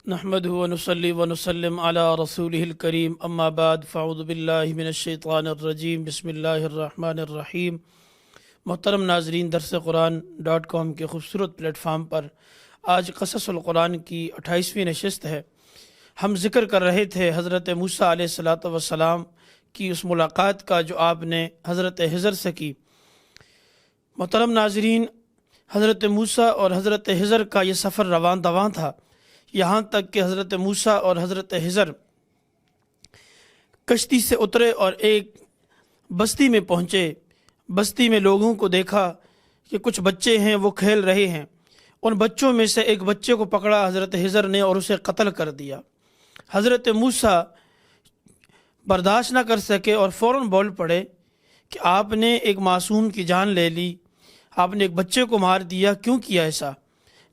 نحمده ونصلي ونسلم على رسوله الكريم اما بعد فاعوذ باللہ من الشیطان الرجیم بسم اللہ الرحمن الرحیم۔ محترم ناظرین، Darsequran.com کے خوبصورت پلیٹ فارم پر آج قصص القرآن کی 28ویں نشست ہے۔ ہم ذکر کر رہے تھے حضرت موسیٰ علیہ السلام کی اس ملاقات کا جو آپ نے حضرت حضر سے کی۔ محترم ناظرین، حضرت موسیٰ اور حضرت حضر کا یہ سفر رواں دواں تھا، یہاں تک کہ حضرت موسیٰ اور حضرت حضر کشتی سے اترے اور ایک بستی میں پہنچے۔ بستی میں لوگوں کو دیکھا کہ کچھ بچے ہیں، وہ کھیل رہے ہیں۔ ان بچوں میں سے ایک بچے کو پکڑا حضرت حضر نے اور اسے قتل کر دیا۔ حضرت موسیٰ برداشت نہ کر سکے اور فوراً بول پڑے کہ آپ نے ایک معصوم کی جان لے لی، آپ نے ایک بچے کو مار دیا، کیوں کیا ایسا؟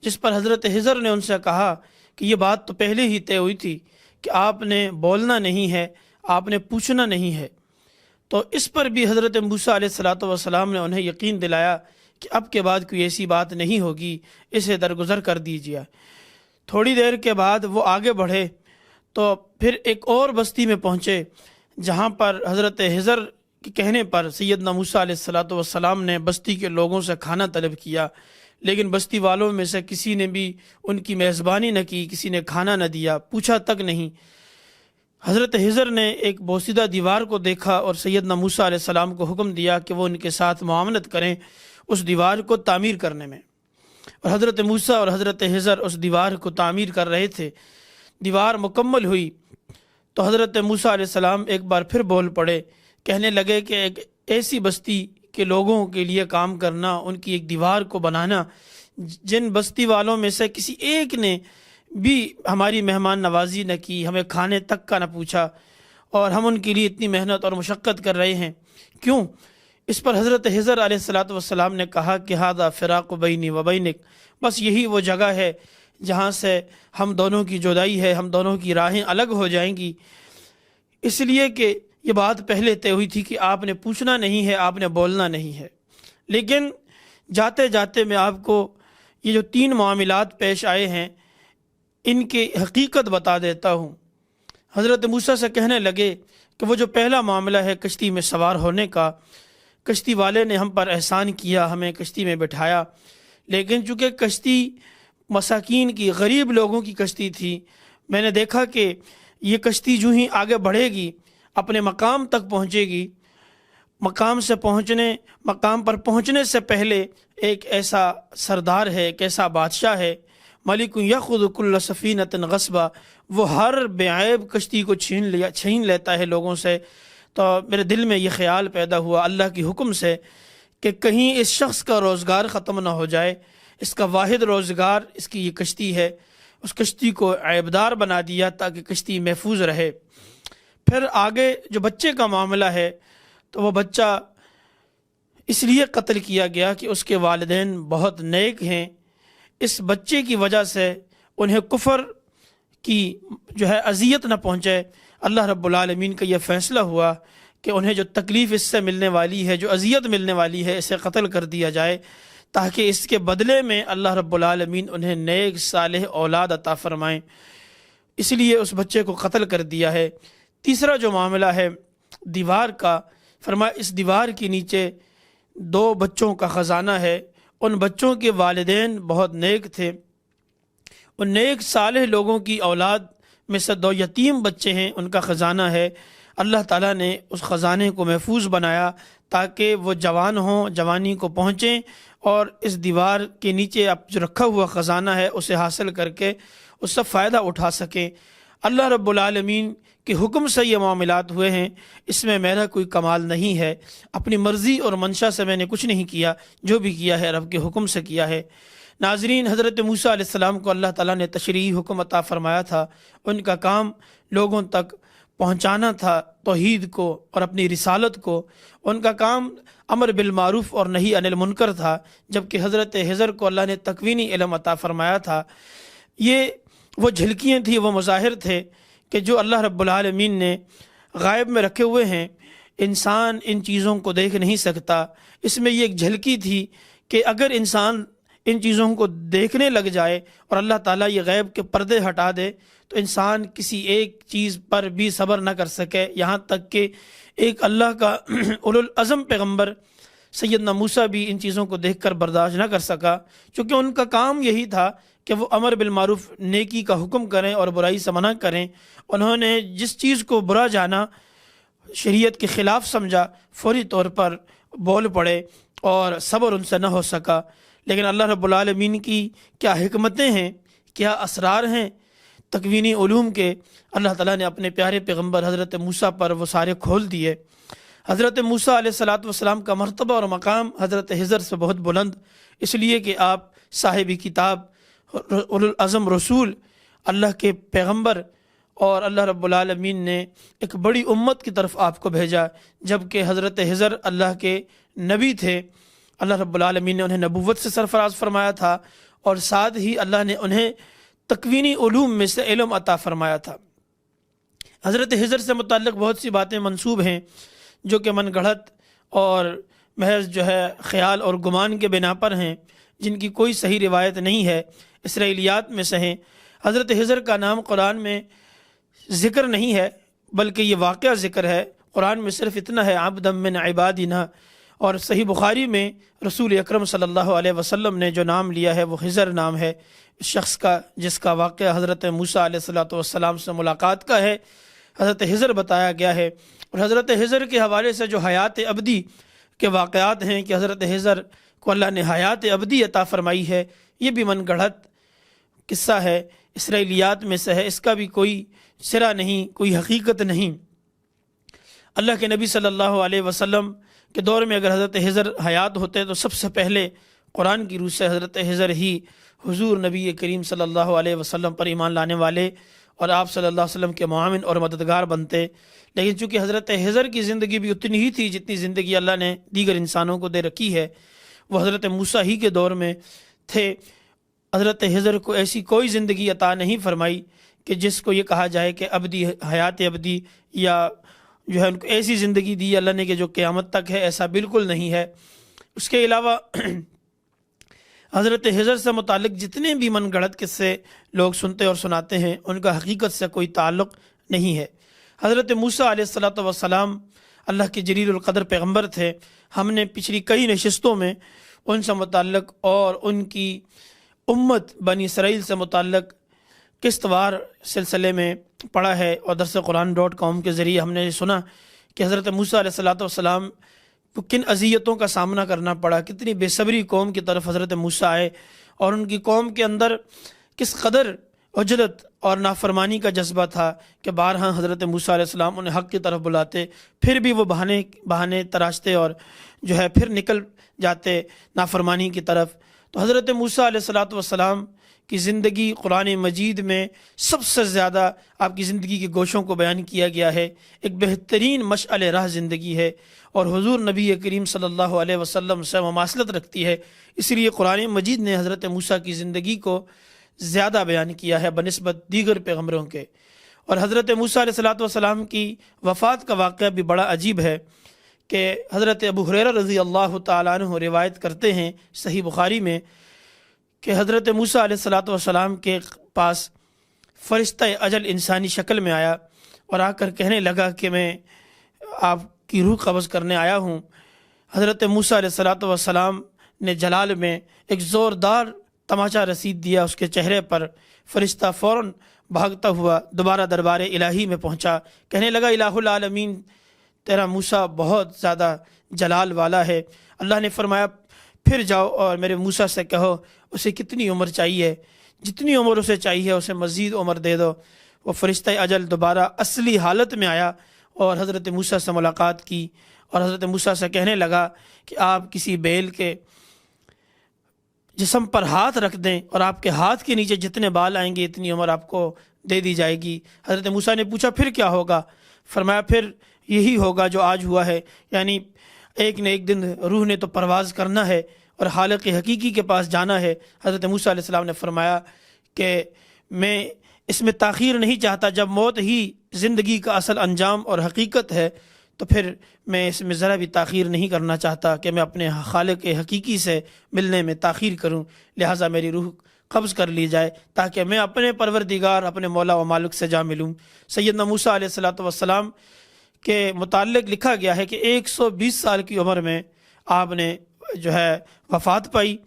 جس پر حضرت حضر نے ان سے کہا کہ یہ بات تو پہلے ہی طے ہوئی تھی کہ آپ نے بولنا نہیں ہے، آپ نے پوچھنا نہیں ہے۔ تو اس پر بھی حضرت موسیٰ علیہ السلام نے انہیں یقین دلایا کہ اب کے بعد کوئی ایسی بات نہیں ہوگی، اسے درگزر کر دیجیے۔ تھوڑی دیر کے بعد وہ آگے بڑھے تو پھر ایک اور بستی میں پہنچے، جہاں پر حضرت حضر کے کہنے پر سیدنا موسیٰ علیہ السلام نے بستی کے لوگوں سے کھانا طلب کیا، لیکن بستی والوں میں سے کسی نے بھی ان کی میزبانی نہ کی، کسی نے کھانا نہ دیا، پوچھا تک نہیں۔ حضرت حضر نے ایک بوسیدہ دیوار کو دیکھا اور سیدنا موسیٰ علیہ السلام کو حکم دیا کہ وہ ان کے ساتھ معاونت کریں اس دیوار کو تعمیر کرنے میں۔ اور حضرت موسیٰ اور حضرت حضر اس دیوار کو تعمیر کر رہے تھے۔ دیوار مکمل ہوئی تو حضرت موسیٰ علیہ السلام ایک بار پھر بول پڑے، کہنے لگے کہ ایک ایسی بستی کے لوگوں کے لیے کام کرنا، ان کی ایک دیوار کو بنانا، جن بستی والوں میں سے کسی ایک نے بھی ہماری مہمان نوازی نہ کی، ہمیں کھانے تک کا نہ پوچھا، اور ہم ان کے لیے اتنی محنت اور مشقت کر رہے ہیں، کیوں؟ اس پر حضرت حضر علیہ السلام نے کہا کہ ھذا فراق بینی و بینک، بس یہی وہ جگہ ہے جہاں سے ہم دونوں کی جدائی ہے، ہم دونوں کی راہیں الگ ہو جائیں گی، اس لیے کہ یہ بات پہلے طے ہوئی تھی کہ آپ نے پوچھنا نہیں ہے، آپ نے بولنا نہیں ہے۔ لیکن جاتے جاتے میں آپ کو یہ جو 3 معاملات پیش آئے ہیں ان کی حقیقت بتا دیتا ہوں۔ حضرت موسیٰ سے کہنے لگے کہ وہ جو پہلا معاملہ ہے کشتی میں سوار ہونے کا، کشتی والے نے ہم پر احسان کیا، ہمیں کشتی میں بٹھایا، لیکن چونکہ کشتی مساکین کی، غریب لوگوں کی کشتی تھی، میں نے دیکھا کہ یہ کشتی جو ہی آگے بڑھے گی اپنے مقام تک پہنچے گی، مقام پر پہنچنے سے پہلے ایک ایسا سردار ہے، ایک ایسا بادشاہ ہے، ملک یاخذ کل سفینۃ غصبا، وہ ہر بے عیب کشتی کو چھین لیتا ہے لوگوں سے۔ تو میرے دل میں یہ خیال پیدا ہوا اللہ کی حکم سے کہ کہیں اس شخص کا روزگار ختم نہ ہو جائے، اس کا واحد روزگار اس کی یہ کشتی ہے، اس کشتی کو عیبدار بنا دیا تاکہ کشتی محفوظ رہے۔ پھر آگے جو بچے کا معاملہ ہے تو وہ بچہ اس لیے قتل کیا گیا کہ اس کے والدین بہت نیک ہیں، اس بچے کی وجہ سے انہیں کفر کی جو ہے اذیت نہ پہنچے۔ اللہ رب العالمین کا یہ فیصلہ ہوا کہ انہیں جو تکلیف اس سے ملنے والی ہے، جو اذیت ملنے والی ہے، اسے قتل کر دیا جائے تاکہ اس کے بدلے میں اللہ رب العالمین انہیں نیک صالح اولاد عطا فرمائیں، اس لیے اس بچے کو قتل کر دیا ہے۔ تیسرا جو معاملہ ہے دیوار کا، فرمایا اس دیوار کے نیچے 2 بچوں کا خزانہ ہے، ان بچوں کے والدین بہت نیک تھے، ان نیک صالح لوگوں کی اولاد میں سے 2 یتیم بچے ہیں، ان کا خزانہ ہے۔ اللہ تعالیٰ نے اس خزانے کو محفوظ بنایا تاکہ وہ جوان ہوں، جوانی کو پہنچیں اور اس دیوار کے نیچے اب جو رکھا ہوا خزانہ ہے اسے حاصل کر کے اس سے فائدہ اٹھا سکیں۔ اللہ رب العالمین کے حکم سے یہ معاملات ہوئے ہیں، اس میں میرا کوئی کمال نہیں ہے، اپنی مرضی اور منشا سے میں نے کچھ نہیں کیا، جو بھی کیا ہے رب کے حکم سے کیا ہے۔ ناظرین، حضرت موسیٰ علیہ السلام کو اللہ تعالیٰ نے تشریعی حکم عطا فرمایا تھا، ان کا کام لوگوں تک پہنچانا تھا توحید کو اور اپنی رسالت کو، ان کا کام امر بالمعروف اور نہی عن المنکر تھا، جبکہ حضرت حضر کو اللہ نے تکوینی علم عطا فرمایا تھا۔ یہ وہ جھلکیاں تھیں، وہ مظاہر تھے کہ جو اللہ رب العالمین نے غائب میں رکھے ہوئے ہیں، انسان ان چیزوں کو دیکھ نہیں سکتا۔ اس میں یہ ایک جھلکی تھی کہ اگر انسان ان چیزوں کو دیکھنے لگ جائے اور اللہ تعالیٰ یہ غیب کے پردے ہٹا دے تو انسان کسی ایک چیز پر بھی صبر نہ کر سکے، یہاں تک کہ ایک اللہ کا اولوالعزم پیغمبر سیدنا موسیٰ بھی ان چیزوں کو دیکھ کر برداشت نہ کر سکا، چونکہ ان کا کام یہی تھا کہ وہ امر بالمعروف نیکی کا حکم کریں اور برائی سے منع کریں۔ انہوں نے جس چیز کو برا جانا، شریعت کے خلاف سمجھا، فوری طور پر بول پڑے اور صبر ان سے نہ ہو سکا۔ لیکن اللہ رب العالمین کی کیا حکمتیں ہیں، کیا اسرار ہیں تکوینی علوم کے، اللہ تعالیٰ نے اپنے پیارے پیغمبر حضرت موسیٰ پر وہ سارے کھول دیے۔ حضرت موسیٰ علیہ السلام کا مرتبہ اور مقام حضرت حضر سے بہت بلند، اس لیے کہ آپ صاحب کتاب، اولوالعزم رسول، اللہ کے پیغمبر، اور اللہ رب العالمین نے ایک بڑی امت کی طرف آپ کو بھیجا، جبکہ حضرت حضر اللہ کے نبی تھے۔ اللہ رب العالمین نے انہیں نبوت سے سرفراز فرمایا تھا، اور ساتھ ہی اللہ نے انہیں تکوینی علوم میں سے علم عطا فرمایا تھا۔ حضرت حضر سے متعلق بہت سی باتیں منسوب ہیں جو کہ من گھڑت اور محض خیال اور گمان کے بنا پر ہیں، جن کی کوئی صحیح روایت نہیں ہے، اسرائیلیات میں سے ہیں۔ حضرت حضر کا نام قرآن میں ذکر نہیں ہے، بلکہ یہ واقعہ ذکر ہے۔ قرآن میں صرف اتنا ہے عبدا من عبادنا، اور صحیح بخاری میں رسول اکرم صلی اللہ علیہ وسلم نے جو نام لیا ہے وہ حضر نام ہے اس شخص کا، جس کا واقعہ حضرت موسیٰ علیہ السلام سے ملاقات کا ہے، حضرت حضر بتایا گیا ہے۔ اور حضرت حضر کے حوالے سے جو حیات ابدی کے واقعات ہیں کہ حضرت حضر کو اللہ نے حیات ابدی عطا فرمائی ہے، یہ بھی من گڑھت قصہ ہے، اسرائیلیات میں سے ہے، اس کا بھی کوئی سرا نہیں، کوئی حقیقت نہیں۔ اللہ کے نبی صلی اللہ علیہ وسلم کے دور میں اگر حضرت حضر حیات ہوتے تو سب سے پہلے قرآن کی روح سے حضرت حضر ہی حضور نبی کریم صلی اللہ علیہ وسلم پر ایمان لانے والے اور آپ صلی اللہ علیہ وسلم کے معاون اور مددگار بنتے۔ لیکن چونکہ حضرت حضر کی زندگی بھی اتنی ہی تھی جتنی زندگی اللہ نے دیگر انسانوں کو دے رکھی ہے، وہ حضرت موسیٰ ہی کے دور میں تھے۔ حضرت حضر کو ایسی کوئی زندگی عطا نہیں فرمائی کہ جس کو یہ کہا جائے کہ ابدی حیات ابدی، یا ان کو ایسی زندگی دی اللہ نے کہ جو قیامت تک ہے، ایسا بالکل نہیں ہے۔ اس کے علاوہ حضرت حضر سے متعلق جتنے بھی من گھڑت قصے لوگ سنتے اور سناتے ہیں، ان کا حقیقت سے کوئی تعلق نہیں ہے۔ حضرت موسیٰ علیہ السلام اللہ کے جلیل القدر پیغمبر تھے۔ ہم نے پچھلی کئی نشستوں میں ان سے متعلق اور ان کی امت بنی اسرائیل سے متعلق قسط وار سلسلے میں پڑھا ہے، اور Darsequran.com کے ذریعے ہم نے سنا کہ حضرت موسیٰ علیہ السلام کو کن اذیتوں کا سامنا کرنا پڑا، کتنی بے صبری قوم کی طرف حضرت موسیٰ آئے، اور ان کی قوم کے اندر کس قدر عجلت اور نافرمانی کا جذبہ تھا کہ بارہا حضرت موسیٰ علیہ السلام انہیں حق کی طرف بلاتے، پھر بھی وہ بہانے تراشتے اور پھر نکل جاتے نافرمانی کی طرف۔ تو حضرت موسیٰ علیہ السلام کی زندگی قرآن مجید میں سب سے زیادہ آپ کی زندگی کے گوشوں کو بیان کیا گیا ہے، ایک بہترین مشعل راہ زندگی ہے، اور حضور نبی کریم صلی اللہ علیہ وسلم سے مماثلت رکھتی ہے، اس لیے قرآن مجید نے حضرت موسیٰ کی زندگی کو زیادہ بیان کیا ہے بنسبت دیگر پیغمبروں کے۔ اور حضرت موسیٰ علیہ السلام کی وفات کا واقعہ بھی بڑا عجیب ہے کہ حضرت ابو ہریرہ رضی اللہ تعالیٰ عنہ روایت کرتے ہیں صحیح بخاری میں کہ حضرت موسیٰ علیہ السلام کے پاس فرشتہ اجل انسانی شکل میں آیا اور آ کر کہنے لگا کہ میں آپ کی روح قبض کرنے آیا ہوں۔ حضرت موسیٰ علیہ السلام نے جلال میں ایک زوردار تماچا رسید دیا اس کے چہرے پر۔ فرشتہ فوراً بھاگتا ہوا دوبارہ دربار الہی میں پہنچا، کہنے لگا الہ العالمین تیرا موسیٰ بہت زیادہ جلال والا ہے۔ اللہ نے فرمایا پھر جاؤ اور میرے موسیٰ سے کہو اسے کتنی عمر چاہیے، جتنی عمر اسے چاہیے اسے مزید عمر دے دو۔ وہ فرشتہ اجل دوبارہ اصلی حالت میں آیا اور حضرت موسیٰ سے ملاقات کی، اور حضرت موسیٰ سے کہنے لگا کہ آپ کسی بیل کے جسم پر ہاتھ رکھ دیں اور آپ کے ہاتھ کے نیچے جتنے بال آئیں گے اتنی عمر آپ کو دے دی جائے گی۔ حضرت موسیٰ نے پوچھا پھر کیا ہوگا؟ فرمایا پھر یہی ہوگا جو آج ہوا ہے، یعنی ایک نہ ایک دن روح نے تو پرواز کرنا ہے اور خالق حقیقی کے پاس جانا ہے۔ حضرت موسیٰ علیہ السلام نے فرمایا کہ میں اس میں تاخیر نہیں چاہتا، جب موت ہی زندگی کا اصل انجام اور حقیقت ہے تو پھر میں اس میں ذرا بھی تاخیر نہیں کرنا چاہتا کہ میں اپنے خالق حقیقی سے ملنے میں تاخیر کروں، لہٰذا میری روح قبض کر لی جائے تاکہ میں اپنے پروردگار، اپنے مولا و مالک سے جا ملوں۔ سیدنا موسیٰ علیہ السلام کے متعلق لکھا گیا ہے کہ 120 سال کی عمر میں آپ نے جو ہے وفات پائی،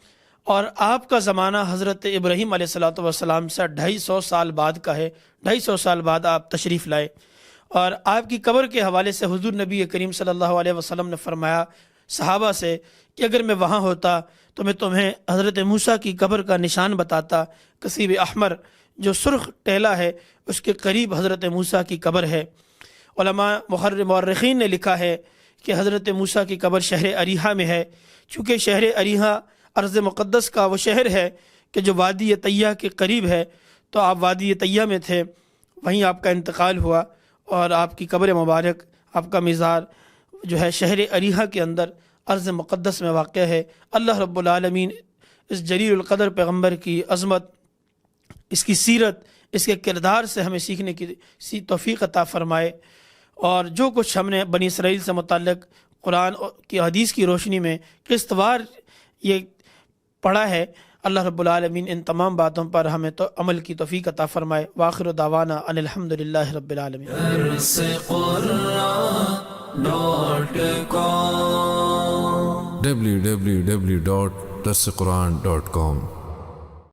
اور آپ کا زمانہ حضرت ابراہیم علیہ السلام سے 250 سال بعد کا ہے۔ 250 سال بعد آپ تشریف لائے، اور آپ کی قبر کے حوالے سے حضور نبی کریم صلی اللہ علیہ وسلم نے فرمایا صحابہ سے کہ اگر میں وہاں ہوتا تو میں تمہیں حضرت موسیٰ کی قبر کا نشان بتاتا، کثیب احمر جو سرخ ٹیلا ہے اس کے قریب حضرت موسیٰ کی قبر ہے۔ علماء مورخین نے لکھا ہے کہ حضرت موسیٰ کی قبر شہر علیہ میں ہے، چونکہ شہر علیہ ارض مقدس کا وہ شہر ہے کہ جو وادی طیہ کے قریب ہے، تو آپ وادی طیہ میں تھے، وہیں آپ کا انتقال ہوا، اور آپ کی قبر مبارک، آپ کا مزار جو ہے شہر علیہ کے اندر ارض مقدس میں واقع ہے۔ اللہ رب العالمین اس جلیل القدر پیغمبر کی عظمت، اس کی سیرت، اس کے کردار سے ہمیں سیکھنے کی توفیق عطا فرمائے، اور جو کچھ ہم نے بنی اسرائیل سے متعلق قرآن کی حدیث کی روشنی میں قسط وار یہ پڑھا ہے، اللہ رب العالمین ان تمام باتوں پر ہمیں تو عمل کی توفیق عطا فرمائے۔ وآخر دعوانا ان الحمدللہ رب العالمین۔ www.darsequran.com